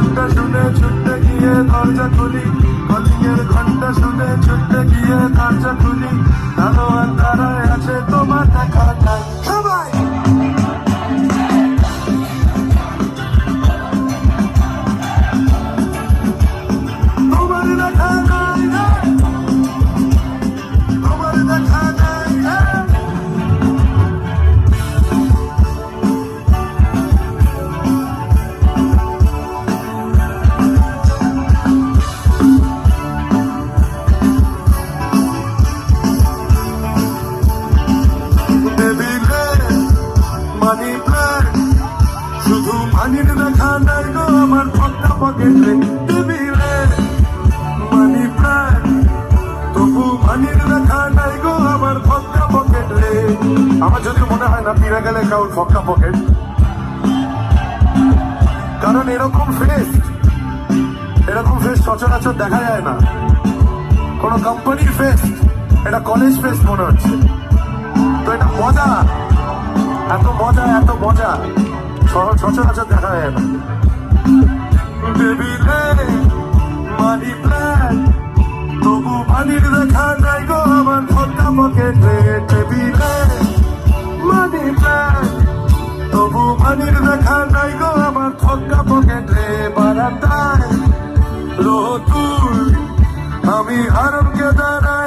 ঘন্টা শুনে ছুটতে গিয়ে দরজা খুলি, কলিংয়ের ঘন্টা শুনে ছুটতে গিয়ে দরজা খুলি, আলো আন্ধারায় আছে তোমার দেখা নাই। সবাই তোমার দেখা নাই, তোমার দেখা নাই। মানি প্ল্যান শুধু মানির দেখা নাই গো আমার ফক্কা পকেটে, টেবিলে মানি প্ল্যান তবু মানির দেখা নাই গো আমার ফক্কা পকেটে। আমার যদি মনে হয় না পিড়ে গেলে কাউর ফক্কা পকেট, কারণ এরকম ফেস সচরাচর দেখা যায় না। কোনো কোম্পানির ফেস, এটা কলেজ ফেস মনে হচ্ছে। তো এটা মজা, এত মজা সচরাচর দেখা যায় না। টেবিলে মানি প্ল্যান তবু মানির দেখা নাই গো আমার ফক্কা পকেটে, টেবিলে মানি প্ল্যান তবু মানির দেখা নাই গো আমার ফক্কা পকেটে। বারান্দায় রোতুল আমি হারমকে দাঁড়ায়